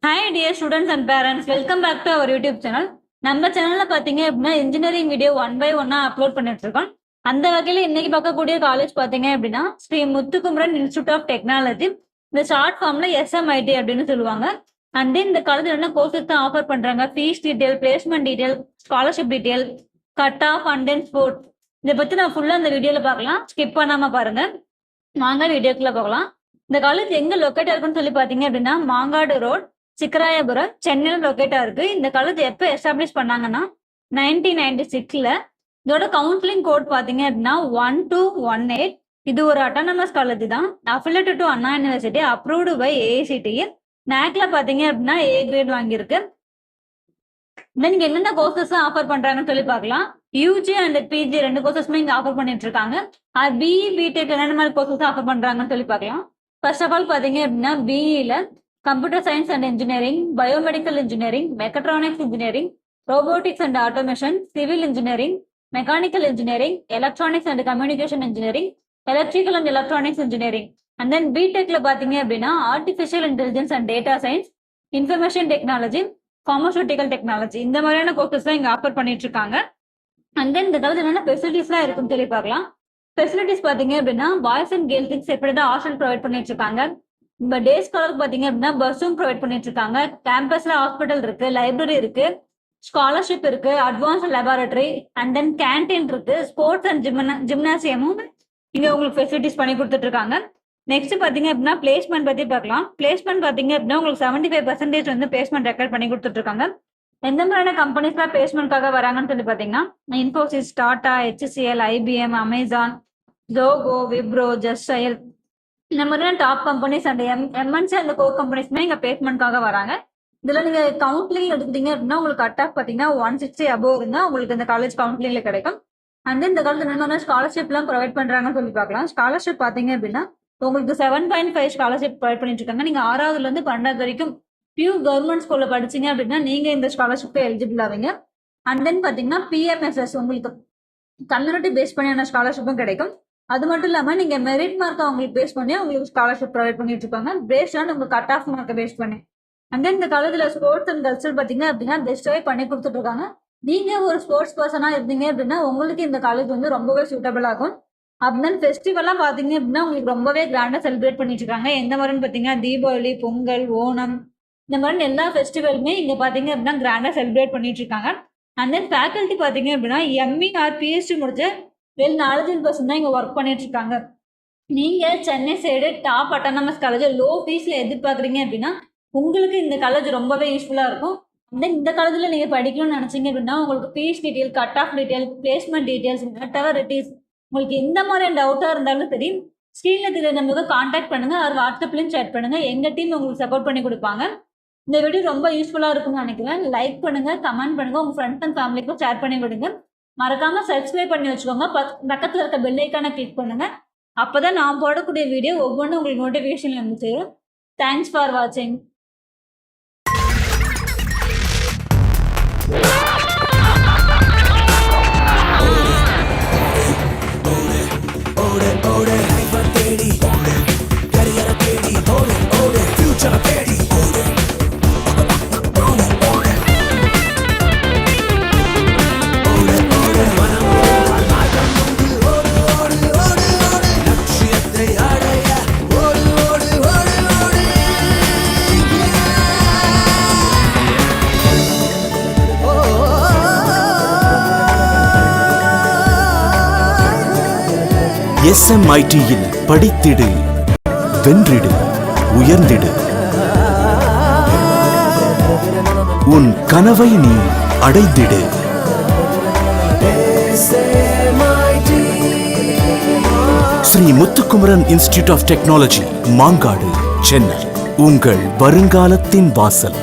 Hi dear students and parents, welcome back to our YouTube channel. நம்ம சேனல்ல பாத்தீங்க அப்படின்னா இன்ஜினியரிங் வீடியோ 1 by 1 அப்லோட் பண்ணிட்டு இருக்கோம். அந்த வகையில இன்னைக்கு பார்க்கக்கூடிய காலேஜ் பாத்தீங்க அப்படின்னா Sri Muthukumaran institute of technology. இந்த ஷார்ட் ஃபார்ம்ல SMIT அப்படின்னு சொல்லுவாங்க. அண்ட் தென் இந்த காலேஜ்ல என்ன கோர்சஸ் தான் ஆஃபர் பண்றாங்க, fees detail, placement detail, scholarship detail, cut off and then sport, இதை பத்தி நான் ஃபுல்லா இந்த வீடியோல பார்க்கலாம். ஸ்கிப் பண்ணாம பாருங்க. வாங்க வீடியோக்குள்ள போகலாம். இந்த காலேஜ் எங்க லொக்கேட் இருக்குன்னு சொல்லி பாத்தீங்க அப்படின்னா மாங்காடு ரோட், சிக்கராயபுரம், சென்னையில லொக்கேட்டா இருக்கு. இந்த காலேஜ் எப்போ எஸ்டாப்ளிஷ் பண்ணாங்கன்னா 1996ல. இதோட கவுன்சிலிங் கோட் பாத்தீங்க அப்படின்னா 1218. இது ஒரு அட்டானமஸ் காலேஜ் தான், affiliated to Anna university, approved by AICTE. NACல பாத்தீங்க அப்படின்னா A கிரேட் வாங்கியிருக்கு. தென் இங்க என்னென்ன கோர்சஸ் ஆஃபர் பண்றாங்கன்னு சொல்லி பார்க்கலாம். UG அண்ட் PG ரெண்டு கோர்சஸ்மே இங்க ஆஃபர் பண்ணிட்டு இருக்காங்க. BE BTech என்னென்ன மாதிரி கோர்சஸ் ஆஃபர் பண்றாங்கன்னு சொல்லி பார்க்கலாம். ஃபர்ஸ்ட் ஆஃப் ஆல் பாத்தீங்க அப்படின்னா BEல computer science and engineering, biomedical engineering, mechatronics engineering, robotics and automation, civil engineering, mechanical engineering, electronics and communication engineering, electrical and electronics engineering. And then பிடெக்ல பாத்தீங்க அப்படின்னா artificial intelligence and data science, information technology, pharmaceutical technology, இந்த மாதிரியான courses தான் இங்க offer பண்ணிட்டு இருக்காங்க. And then இந்த காலேஜ் என்னென்ன ஃபெசிலிட்டிஸ்லாம் இருக்குன்னு சொல்லி பார்க்கலாம். ஃபெசிலிட்டிஸ் பாத்தீங்க அப்படின்னா பாய்ஸ் அண்ட் கேர்ள்ஸுக்கு செப்பரேட்டா ஹாஸ்டல் ப்ரொவைட் பண்ணிட்டு இருக்காங்க. இப்போ டே ஸ்காலருக்கு பாத்தீங்க அப்படின்னா பஸ்ஸும் ப்ரொவைட் பண்ணிட்டு இருக்காங்க. கேம்பஸ்ல ஹாஸ்பிட்டல் இருக்கு, லைப்ரரி இருக்கு, ஸ்காலர்ஷிப் இருக்கு, advanced laboratory, and then canteen இருக்கு, ஸ்போர்ட்ஸ் அண்ட் ஜிம்னாசியமும் இங்க உங்களுக்கு ஃபெசிலிட்டிஸ் பண்ணி கொடுத்துட்டு இருக்காங்க. நெக்ஸ்ட் பாத்தீங்க அப்படின்னா பிளேஸ்மெண்ட் பத்தி பார்க்கலாம். பிளேஸ்மெண்ட் பாத்தீங்க அப்படின்னா உங்களுக்கு 75% வந்து பிளேஸ்மெண்ட் ரெக்கார்ட் பண்ணி கொடுத்துட்டு இருக்காங்க. எந்த மாதிரியான கம்பெனிஸ்லாம் பிளேஸ்மெண்ட்காக வராங்கன்னு சொல்லி பாத்தீங்கன்னா Infosys, Tata, HCL, IBM, Amazon, Zoho, Wipro, Justdial, இந்த மாதிரியான டாப் கம்பெனிஸ் அண்ட் MNC அந்த கோர் கம்பெனிஸ்மே இங்க பிளேஸ்மெண்ட்காக வராங்க. இதுல நீங்க கவுன்சிலிங் எடுத்துட்டீங்க அப்படின்னா உங்களுக்கு கட் ஆஃப் பாத்தீங்கன்னா 160 அபோவ் இருந்தா உங்களுக்கு இந்த காலேஜ் கவுன்சிலிங்ல கிடைக்கும். அண்ட் தென் இந்த காலேஜ் என்னென்ன ஸ்காலர்ஷிப் எல்லாம் ப்ரொவைட் பண்றாங்கன்னு சொல்லி பார்க்கலாம். ஸ்காலர்ஷிப் பாத்தீங்க அப்படின்னா உங்களுக்கு 7.5 ஸ்காலர்ஷிப் ப்ரொவைட் பண்ணிட்டு இருக்காங்க. நீங்க 6வதுல இருந்து 12வது வரைக்கும் பியூ கவர்மெண்ட் ஸ்கூல்ல படிச்சீங்க அப்படின்னா நீங்க இந்த ஸ்காலர்ஷிப்க்கு எலிஜிபிள் ஆவீங்க. அண்ட் தென் பாத்தீங்கன்னா PMSS உங்களுக்கு கம்யூனிட்டி பேஸ் பண்ணியான ஸ்காலர்ஷிப்பும் கிடைக்கும். அது மட்டும் இல்லாம நீங்க மெரிட் மார்க் அவங்களுக்கு பேஸ் பண்ணி உங்களுக்கு ஸ்காலர்ஷிப் ப்ரொவைட் பண்ணிட்டு இருக்காங்க, பேஸ்ட் ஆன் உங்க கட் ஆஃப் மார்க்கை பேஸ் பண்ணி. அண்ட் தென் இந்த காலேஜ்ல ஸ்போர்ட்ஸ் அண்ட் கல்ச்சர் பாத்தீங்க அப்படின்னா பெஸ்டாவே பண்ணி கொடுத்துட்டு இருக்காங்க. நீங்க ஒரு ஸ்போர்ட்ஸ் பர்சனா இருந்தீங்க அப்படின்னா உங்களுக்கு இந்த காலேஜ் வந்து ரொம்பவே சூட்டபிள் ஆகும். அப்படின்னா ஃபெஸ்டிவல்லாம் பாத்தீங்க அப்படின்னா உங்களுக்கு ரொம்பவே கிராண்டா செலிப்ரேட் பண்ணிட்டு இருக்காங்க. எந்த மாதிரின்னு பாத்தீங்கன்னா தீபாவளி, பொங்கல், ஓணம், இந்த மாதிரி எல்லா ஃபெஸ்டிவலுமே இங்க பாத்தீங்க அப்படின்னா கிராண்டா செலிப்ரேட் பண்ணிட்டு இருக்காங்க. அண்ட் தென் ஃபேக்கல்ட்டி பாத்தீங்க அப்படின்னா ME ஆர் PhD முடிச்ச வெல் நாலேஜபிள் பர்சன் தான் இங்க ஒர்க் பண்ணிட்டு இருக்காங்க. நீங்க Chennai side top autonomous college low ஃபீஸ்ல எதிர்பார்க்குறீங்க அப்படின்னா உங்களுக்கு இந்த காலேஜ் ரொம்பவே யூஸ்ஃபுல்லா இருக்கும். தென் இந்த காலேஜ்ல நீங்க படிக்கணும்னு நினைச்சீங்க அப்படின்னா உங்களுக்கு fees detail, cut off detail, placement details, whatever it is, உங்களுக்கு எந்த மாதிரி டவுட்டா இருந்தாலும் சரி ஸ்க்ரீன்ல தெரிய நம்பருக்கு கான்டாக்ட் பண்ணுங்க, அவர் வாட்ஸ்அப்லயும் சேட் பண்ணுங்க. எங்க டீம் உங்களுக்கு சப்போர்ட் பண்ணி கொடுப்பாங்க. இந்த வீடியோ ரொம்ப யூஸ்ஃபுல்லா இருக்கும்னு நினைக்கிறேன். லைக் பண்ணுங்க, கமெண்ட் பண்ணுங்க, உங்க ஃப்ரெண்ட்ஸ் அண்ட் ஃபேமிலிக்கும் ஷேர் பண்ணி விடுங்க. மறக்காம சப்ஸ்கிரைப் பண்ணி வச்சுக்கோங்க. பக்கத்துல இருக்க பெல் ஐக்கானை கிளிக் பண்ணுங்க. அப்பதான் நான் போடக்கூடிய வீடியோ ஒவ்வொன்றும் உங்களுக்கு நோட்டிபிகேஷன் வந்து சேரும். தேங்க்ஸ் ஃபார் வாட்சிங். SMITயில் படித்திடு, வென்றிடு, உயர்ந்திடு. உன் கனவை நீ அடைந்திடு. Shri Muthukumaran institute of technology, Mangadu, Chennai. உங்கள் வருங்காலத்தின் வாசல்.